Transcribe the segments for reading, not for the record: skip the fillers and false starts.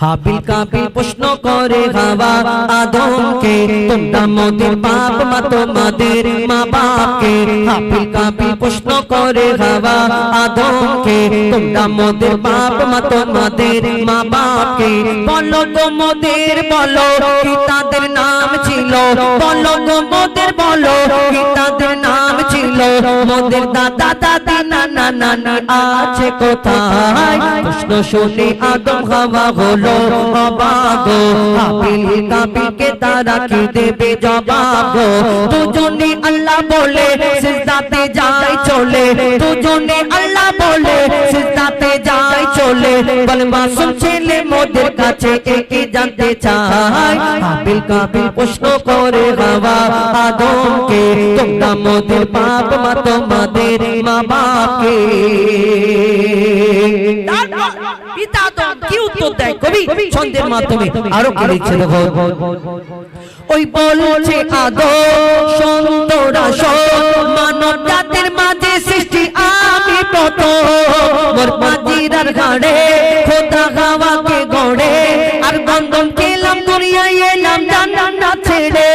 হাবিল কাবিল প্রশ্ন করে হাওয়া আদমকে, তোমরা মোদের বাপ মা তোমাদের মা বাপকে। হাবিল কাবিল প্রশ্ন করে হাওয়া আদমকে, তোমরা মোদের বাপ মা তোমাদের মা বাপকে। বলো গো মোদের বলো কি তাদের নাম ছিল, বলো গো মোদের বলো কি তাদের নাম ছিল। মোদের দাদা দাদি নানা নানি আছে কোথায়? প্রশ্ন শুনে আদম হাওয়া হলো অবাক। হাবিল কাবিলকে তারা কি দেবে জবাব? দুজনে আল্লাহ বলে সিজদাতে যায় চলে, দুজনে আল্লাহ বলে সিজদাতে যায় চলে। বল মাসুম ছেলে মোদের কাছে একে জানতে চায়। হাবিল কাবিল প্রশ্ন করে হাওয়া আদমকে, তোমরা মোদের বাপ মা তোমাদের মা বাপকে। পিতা আদম কি উত্তর দেয় কবি ছন্দের মাধ্যমে আরো কি লিখছে দেখো। ওই বলছে আদম সুন্দরা মানব জাতির মাঝে সৃষ্টি আমি প্রথম। মোর মাজিরার ঘাড়ে খোদা হাওয়াকে গড়ে, আর বন্ধন খেলাম দুনিয়ায় এলাম জান্নাত ছেড়ে।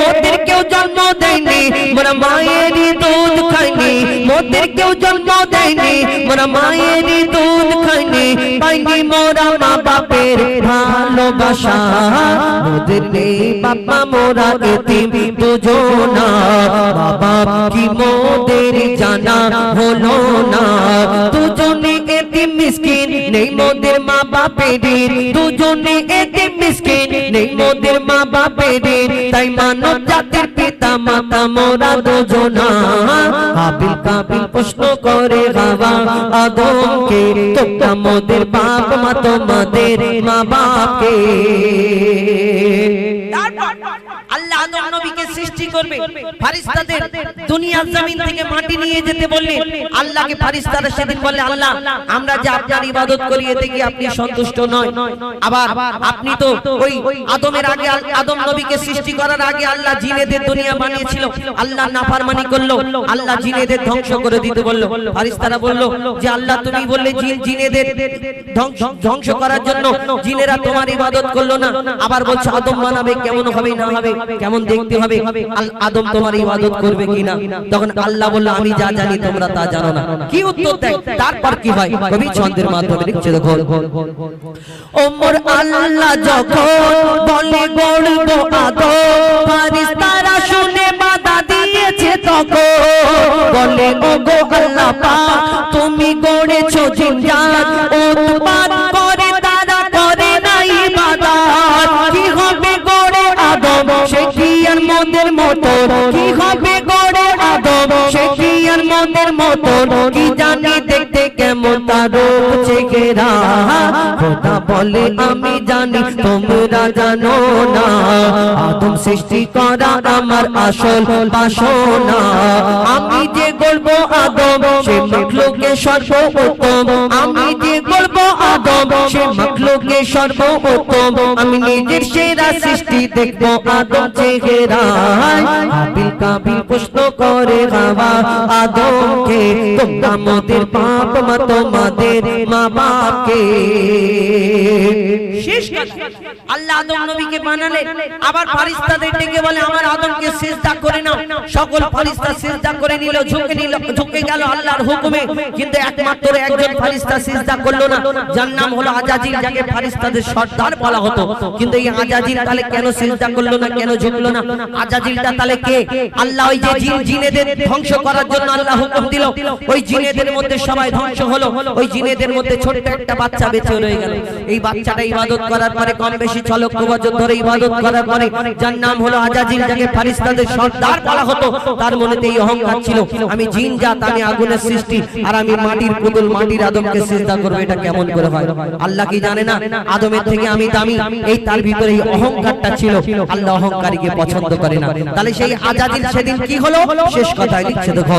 মোদের কেউ জন্ম দেয়নি মোরা মায়েরই দুধ খাইনি, মোদের কেউ জন্ম দেয়নি মোরা মায়েরই দুধ খাইনি। পাইনি মোরা মা বাপের ভালোবাসা, মোদের নেই বাবা মোরা এতিম দুজনা। বাবা কি মোদের জানা হলো না, দুজনে এতিম মিসকিন নেই মোদের মা বাপের। দুজনে এতিম মিসকিন নেই মোদের মা বাপের। তাই মানব জাতির পিতা মাতা মোরা দুজনা। হাবিল কাবিল প্রশ্ন করে হাওয়া আদমকে, তোমরা মোদের বাপ মা তোমাদের মা বাপকে। আল্লাহ আদম নবীকে সৃষ্টি করবে, ফেরেশতাদের দুনিয়ার জমিন থেকে মাটি নিয়ে যেতে বললেন। আল্লাহকে ফেরেশতারা সেদিন বলে, আল্লাহ আমরা যে আপনার ইবাদত করি এতে কি আপনি সন্তুষ্ট নয়? আবার আপনি তো ওই আদমের আগে আদম নবীকে সৃষ্টি করার আগে আল্লাহ জিনেদের দুনিয়া বানিয়েছিল, আল্লাহ নাফরমানি করলো, আল্লাহ জিনেদের ধ্বংস করে দিতে বলল। ফেরেশতারা বলল যে আল্লাহ তুমি বললে জিনেদের ধ্বংস করার জন্য, জিনেরা তোমার ইবাদত করলো না, আবার বলছো আদম বানাবে, কেমন হবে না হবে, কেমন দেখতে হবে, আদম তোমার ইবাদত করবে কিনা? তখন আল্লাহ বলল আমি যা জানি তোমরা তা জানো না। কি উত্তর দেয়? তারপর কি হয় কবি ছন্দের মাধ্যমে লিখছে দেখো। ওমর আল্লাহ যখন বলে গড়ব আদম, ফেরেশতারা শুনে বাধা দিয়েছে তখন। বলে ওগো আল্লাহ পাক তুমি গড়েছো জিনজাত, উৎপাত করে তারা করে না ইবাদত। কি হবে গড়ে আদম সে কি আর মোদের মতো, কি হবে গড়ে আদম সে কি আর মোদের মতো। কি জানি দেখতে কেমন তার রূপ চেহারা, খোদা বলে আমি জানি তোমরা জানো না। আদম সৃষ্টি করা আমার আসল বাসনা, আমি যে গড়বো আদম সে মাখলুকে সর্বোত্তম। আমি যে গড়বো আদম সে মাখলুকে সর্বোত্তম। আমি নিজের সেরা সৃষ্টি দেখবো আদম চেহারায়। হাবিল কাবিল প্রশ্ন করে হাওয়া আদমকে, তোমরা মোদের বাপ মা তোমাদের মা বাপকে। শেষ কথা আল্লাহ আদম নবীকে বানালেন, আবার ফেরেশতাদের ডেকে বলে আমার আদমকে সিজদা করে নাও। সকল ফেরেশতা সিজদা করে নিল, ঝুঁকে গেল আল্লাহর হুকুমে। কিন্তু একমাত্র একজন ফেরেশতা সিজদা করলো না, যার নাম হলো আজাজিল, যাকে ফেরেশতাদের সর্দার বলা হতো। কিন্তু এই আজাজিল তাহলে কেন সিজদা করলো না, কেন ঝুঁকলো না? আজাজিলটা তাহলে কে? আল্লাহ ওই যে জিনেদের ধ্বংস করার জন্য আল্লাহ হুকুম দিল, ওই জিনেদের মধ্যে সবাই ধ্বংস হলো। ওই জিনেদের মধ্যে ছোট্ট একটা বাচ্চা বেঁচে রয়ে গেল। এই বাচ্চাটা ইবাদত করার পরে কম বেশি 6 লক্ষ বছর ধরে ইবাদত করার পরে, যার নাম হলো আজাজিল, যাকে ফেরেশতাদের সর্দার বলা হতো, তার মনেতে এই অহংকার ছিল আমি জিন জাত, আমি আগুনের সৃষ্টি, আর আমি মাটির পুতুল, মাটির আদমকে সিজদা করব। এটা কেমন করে হয়? আল্লাহ কি জানে না আদমের থেকে আমি দামি? এই তার ভিতরে এই অহংকারটা ছিল। আল্লাহ অহংকারীকে পছন্দ করে না। তাহলে সেই আজাজিল সেদিন কি হলো? শেষ কথায় লিখছে দেখো।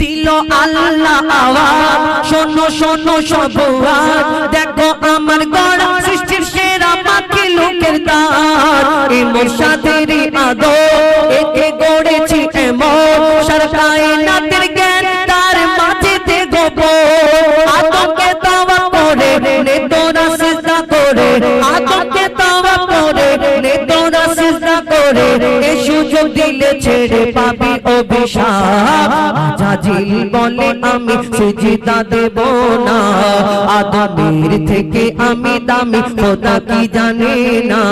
দিল আল্লাহ আওয়াজ, শোনো শোনো সবাই, দেখো আমার গড়া সৃষ্টির সেরা পাখি লোকের দার। এই মুর্শিদেরই আদম একে গড়েছি এমন, সারা কায়নাতের জ্ঞান তার মাঝেতে গোপন। আদমকে দাওয়া করে নে তোরা সিজদা করে আদমকে তাওয়াব করে নে তোরা সিজদা করে এ সুযোগ দিলে ছেড়ে পাবি অভিশাপ আজাজিল বলে আমি সিজদা দেব না আদমের থেকে আমি দামি খোদা কি জানে না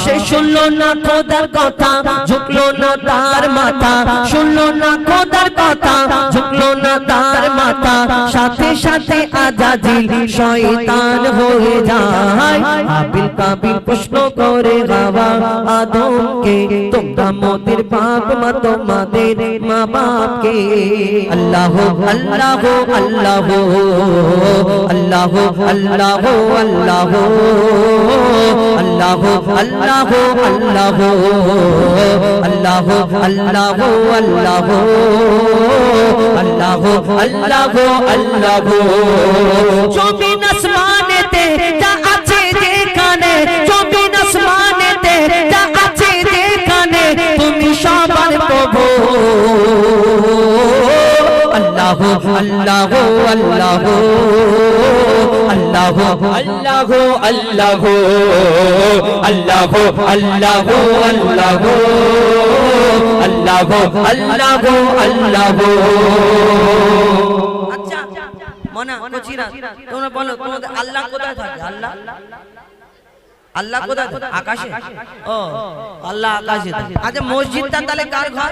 সে শুনলো না খোদার কথা ঝুঁকলো না তার মাথা শুনলো না খোদার কথা ঝুঁকলো না তার মাথা সাথে সাথে আজাজিল শয়তান হয়ে যায় হাবিল কাবিল প্রশ্ন করে বাবা আদমকে তোমরা মোদের বাপ মা তোমাদের মা বাপকে আল্লাহ আল্লাহ আল্লাহ আল্লাহ আল্লাহ আল্লাহ আল্লাহ আল্লাহ আল্লাহ আল্লাহ আল্লাহ আল্লাহ আল্লাহ আল্লাহ আল্লাহ জমিন আসমানেতে যা আছে যেখানে জমিন আসমানেতে যা আছে যেখানে তুমি সবার প্রভু আল্লাহ আল্লাহ আল্লাহ আল্লাহ আল্লাহ আল্লাহ আল্লাহ আল্লাহ আল্লাহ আল্লাহ আল্লাহ আল্লাহ আচ্ছা মনা কোচিরা তোমরা বলো তোমাদের আল্লাহ কোথায় থাকে আল্লাহ আল্লাহ কোথায় থাকে আকাশে ও আল্লাহ আকাশে থাকে আচ্ছা মসজিদটা তাহলে কার ঘর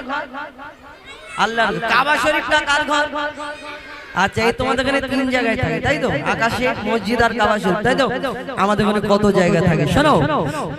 আল্লাহর কাবা শরীফটা কার ঘর আচ্ছা এই তোমাদের এখানে তিন জায়গায় থাকে তাই তো আকাশে মসজিদ আর কাবা শরীফ তাই তো আমাদের এখানে কত জায়গা থাকে শোনো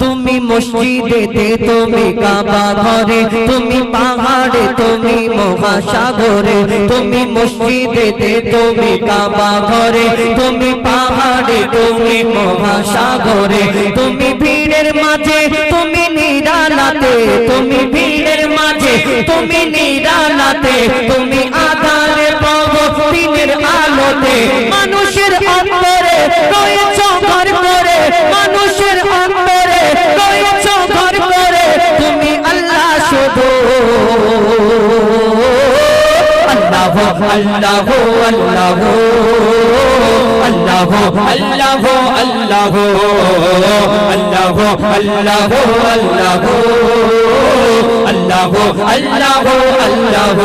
তুমি মসজিদেতে তুমি কাবা ঘরে তুমি পাহাড়ে তুমি মহাসাগরে তুমি মসজিদেতে তুমি কাবা ঘরে তুমি পাহাড়ে তুমি মহাসাগরে তুমি ভিড়ের মাঝে তুমি নিরালাতে তুমি ভিড়ের মাঝে তুমি নিরালাতে তুমি আধারে পাবো দিনের আলোতে মানুষের অন্তরে রয়েছে ঘর করে মানুষের অন্তরে রয়েছে ঘর করে তুমি আল্লাহ শুধু আল্লাহ আল্লাহ আল্লাহ আল্লাহ আল্লাহ আল্লাহ আল্লাহ আল্লাহ আল্লাহ আল্লাহ আল্লাহ আল্লাহ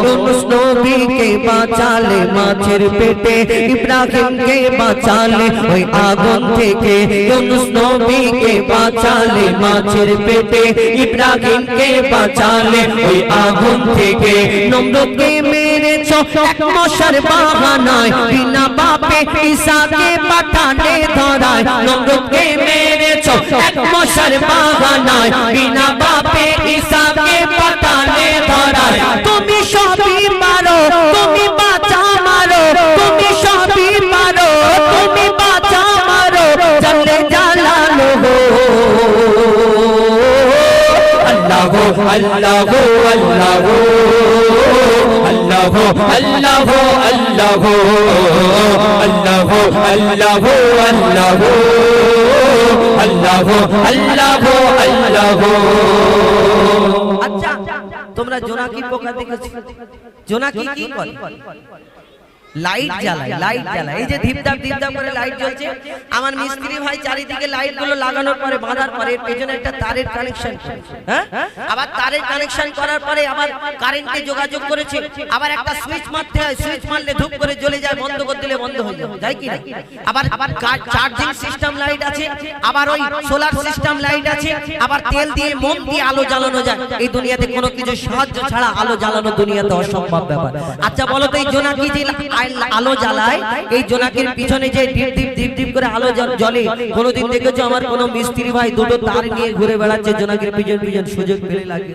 ইউনুস নবীকে বাঁচালে মাছের পেটে ইব্রাহিমকে বাঁচালে ওই আগুন থেকে ইউনুস নবীকে বাঁচালে মাছের পেটে ইব্রাহিমকে বাঁচালে ওই আগুন থেকে নমরুদকে মেরেছ এক মশার বাহানায় বিনা বাপে ঈসাকে পাঠানে ধরায় নমরুদকে মেরেছ এক মশার বাহানায় বিনা বাপে ঈসাকে পাঠানে ধরায় তুমি সবই পারো তুমি বাঁচা মারো তুমি সবই পারো তুমি বাঁচা মারো চলে জালালু আল্লাহ আল্লাহ আল্লাহ আল্লাহ আল্লাহ আল্লাহ আল্লাহ আল্লাহ আল্লাহ আল্লাহ আল্লাহ আল্লাহ আচ্ছা তোমরা জোনাকি পোকা দেখেছো জোনাকি কি করে লাইট জ্বালায় এই যে ধীপধাপ করে লাইট জ্বলছে আমার মিস্ত্রি ভাই চারিদিকে লাইট গুলো লাগানোর পরে বাঁধার পরে পেছনে একটা তারের কানেকশন হ্যাঁ আবার তারের কানেকশন করার পরে আবার কারেন্টে যোগাযোগ করেছে আবার একটা সুইচ মারতে হয় সুইচ মারলে ধূপ করে জ্বলে যায় বন্ধ করে দিলে বন্ধ হয়ে যায় কি না আবার চার্জিং সিস্টেম লাইট আছে আবার ওই সোলার সিস্টেম লাইট আছে আবার তেল দিয়ে মোম দিয়ে আলো জ্বালানো যায় এই দুনিয়াতে কোনো কিছু সাহায্য ছাড়া আলো জ্বালানো দুনিয়াতে অসম্ভব ব্যাপার আচ্ছা বলো তো এই জোনাকি যে আলো জ্বালায় এই জোনাকির পিছনে যে ডিপ ডিপ ডিপ ডিপ করে আলো জ্বলে কোনোদিন দেখেছো আমার কোনো মিস্ত্রি ভাই দুটো তার নিয়ে ঘুরে বেড়াচ্ছে জোনাকির পিছন পিছন সুযোগ পেলে লাগে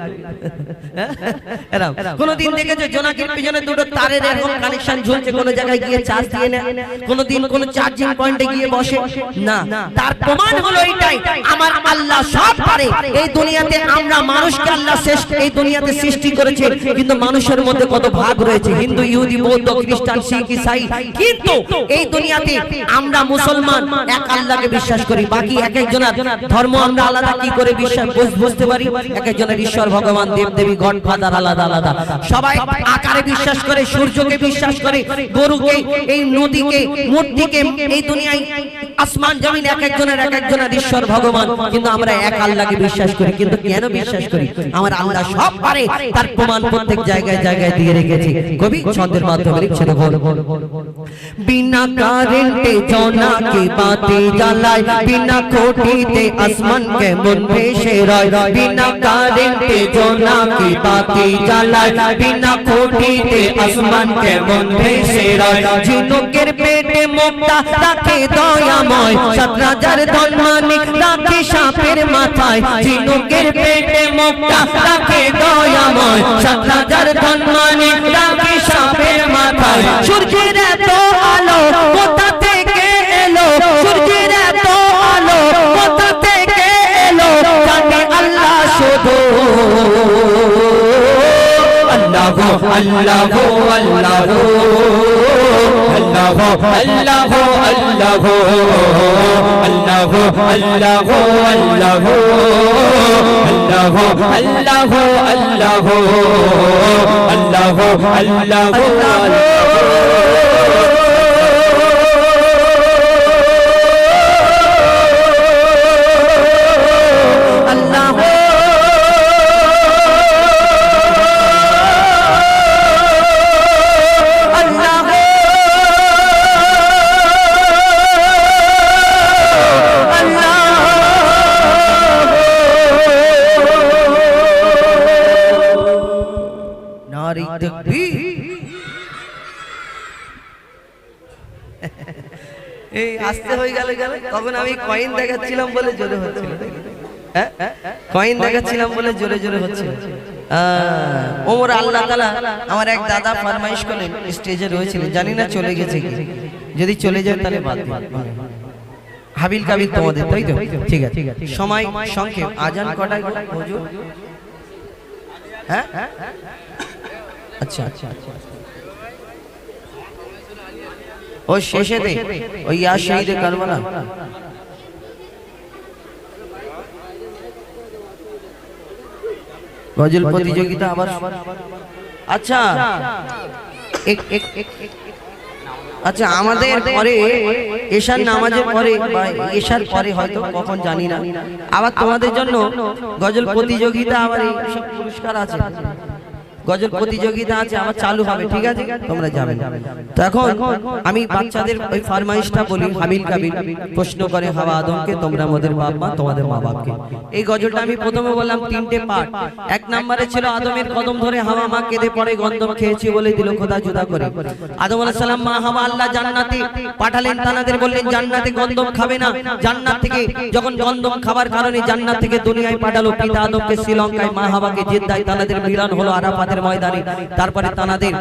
এরকম কোনোদিন দেখেছো জোনাকির পিছনে দুটো তারের এরকম কানেকশন ঝুলছে কোনো জায়গায় গিয়ে চার্জ দিয়ে না কোনোদিন কোনো চার্জিং পয়েন্টে গিয়ে বসে না তার প্রমাণ হলো এইটাই আমার আল্লাহ সব পারে এই দুনিয়াতে আমরা মানুষকে আল্লাহ এই দুনিয়াতে সৃষ্টি করেছে কিন্তু মানুষের মধ্যে কত ভাগ রয়েছে হিন্দু ইহুদি বৌদ্ধ খ্রিস্টান শিখ ইসাই, কিন্তু এই দুনিয়াতে আমরা মুসলমান এক আল্লাহকে বিশ্বাস করি। বাকি এক একজনের ধর্ম আমরা আলাদা কি করে বিশ্বাস বুঝতে পারি? এক একজনের ঈশ্বর ভগবান দেব দেবী গড ফাদার আলাদা আলাদা। সবাই আকারে বিশ্বাস করে, সূর্যকে বিশ্বাস করে, গরুকে, এই নদীকে, মূর্তিকে, এই দুনিয়ায় আসমান জমিন এক একজনের ঈশ্বর ভগবান, কিন্তু আমরা এক আল্লাহকে বিশ্বাস করি। কিন্তু কেন বিশ্বাস করি? আমার আল্লাহ সব পারে, তার প্রমাণ প্রত্যেক জায়গায় জায়গায় দিয়ে রেখেছি। কবি ছন্দের মাধ্যমে লিখছে দেখো, বিনা কারেন্টে জোনাকি বাতি জ্বালায়, বিনা খুঁটিতে আসমান কেমন ভেসে রয়। বিনা কারেন্টে জোনাকি বাতি জ্বালায়, বিনা খুঁটিতে আসমান কেমন ভেসে রয়। ঝিনুকের পেটে মুক্তা রাখে দয়াময়, ৭০০০ ধনমানিক রাখে সাপের মাথায়। ঝিনুকের পেটে মুক্তা রাখে দয়াময়, ৭০০০ ধনমানিক রাখে সাপের মাথায়। সূর্যের এত আলো কোথা থেকে এলো? সূর্যের এত আলো কোথা থেকে এলো? জানে আল্লাহ শুধু। আল্লাহ আল্লাহ আল্লাহ আল্লাহ আল্লাহ আল্লাহ আল্লাহ আল্লাহ আল্লাহ আল্লাহ আল্লাহ আল্লাহ আল্লাহ আল্লাহ। এই আস্তে হয়ে গেল তখন আমি কয়েন দেখাচ্ছিলাম বলে জোরে হচ্ছিল, হ্যাঁ কয়েন দেখাচ্ছিলাম বলে জোরে জোরে হচ্ছিল। ওমর আল্লাহ তাআলা আমার এক দাদা ফরমাইশ করলেন, স্টেজে রয়েছিলেন, জানি না চলে গেছে কি, যদি চলে যায় তাহলে বাদ দিন। হাবিল কাবিল তোমাদের, তাই তো? ঠিক আছে, সময় সংক্ষেপ। আজান কটায় হুজুর? হ্যাঁ আচ্ছা আচ্ছা আচ্ছা, ওই শেষে দে ওই ইয়া শহীদে কারবালা। গজল প্রতিযোগিতা আবার। আচ্ছা আচ্ছা, আমাদের পরে এশার নামাজের পরে বা এশার পরে হয়তো কখন জানি না, আবার তোমাদের জন্য গজল প্রতিযোগিতা, আবার এই সব পুরস্কার আছে, গজল প্রতিযোগিতা আছে, আবার চালু হবে, ঠিক আছে? তোমরা যাবে। তো এখন আমি বাচ্চাদের ওই ফরমাইশটা বলি। হাবিল কাবিল প্রশ্ন করে হাওয়া আদমকে, তোমরা আমাদের বাপ মা, তোমাদের মা বাপকে। এই গজলটা আমি প্রথমে বললাম তিনটে পার্ট। এক নম্বরে ছিল আদমের কদম ধরে হাওয়া মা কেঁদে পড়ে, গন্ধম খেয়েছি বলে দিল খোদা জুদা করে। আদম আলাইহিস সালাম মা হাওয়া আল্লাহ জান্নাতে পাঠালেন, তানাদের বললেন জান্নাতে গন্ধম খাবে না। জান্নাত থেকে যখন গন্ধম খাবার কারণে জান্নাত থেকে দুনিয়ায় পাঠালো, পিতা আদমকে শ্রীলঙ্কায়, মা হাওয়াকে জেদ্দায়, তানাদের মিলন হলো আরাফাত ময়দানে। তারপরে তানাদের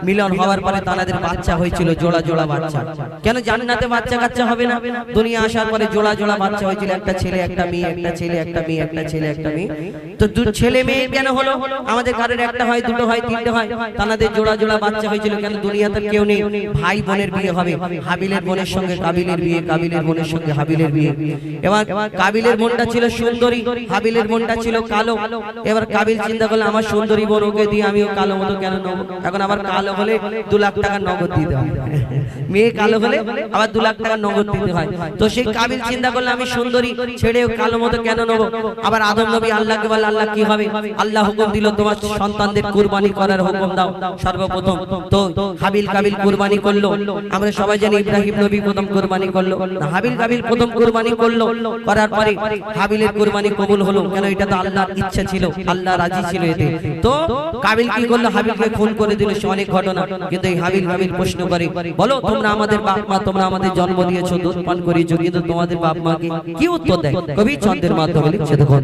মিলন হওয়ার পরে তানাদের বাচ্চা হয়েছিল, জোড়া জোড়া বাচ্চা। কেন জান্নাতে বাচ্চা কাচ্চা হবে না? দুনিয়া আসার পরে জোড়া জোড়া বাচ্চা হয়েছিল, একটা ছেলে একটা মেয়ে, একটা ছেলে একটা মেয়ে, একটা ছেলে একটা মেয়ে। তো ছেলে মেয়ে কেন হলো? আমাদের ঘরের একটা হয়, দুটো হয়, তিনটে হয়, তানাদের জোড়া জোড়া বাচ্চা হয়েছিল। কেন? দুনিয়াতে কেউ নেই, ভাই বোনের বিয়ে হবে। হাবিলের বোনের সঙ্গে কাবিলের বিয়ে, কাবিলের বোনের সঙ্গে হাবিলের বিয়ে। এবার কাবিলের বোনটা ছিল সুন্দরী, হাবিলের বোনটা ছিল কালো। এবার কাবিল চিন্তা করলো আমার সুন্দরী বোন ওকে দিয়ে আমিও কালো মতো কেন নেবো? এখন আবার কালো হলে 2 লাখ টাকা নগদ দিতে হয়, মেয়ে কালো হলে আবার 2 লাখ টাকা নগদ দিতে হয়। তো সেই কাবিল চিন্তা করলে আমি সুন্দরী ছেড়ে কালো মতো কেন নেবো? আবার আদম নবী আল্লাহকে বলে, আল্লাহ কি হবে? আল্লাহ হুকুম দিল তোমার সন্তানদের কুরবানি করার হুকুম দাও সর্বপ্রথম। তো হাবিল কাবিল কুরবানি করলো। আমরা সবাই জানি ইব্রাহিম নবী প্রথম কুরবানি করলো, হাবিল কাবিল প্রথম কুরবানি করলো। করার পরে হাবিলের কুরবানি কবুল হলো। কেন? এটা তো আল্লাহর ইচ্ছা ছিল, আল্লাহ রাজি ছিল এতে। তো কাবিল কি করলো? হাবিলকে খুন করে দিল। অনেক ঘটনা, কিন্তু এই হাবিল কাবিল প্রশ্ন করে, বলো তোমরা আমাদের বাপ মা, তোমরা আমাদের জন্ম দিয়েছো, দুধ পান করিয়েছো, কিন্তু তোমাদের বাপ মাকে কি উত্তর দেয়? কবি ছন্দের মাধ্যমে লিখছে দেখো।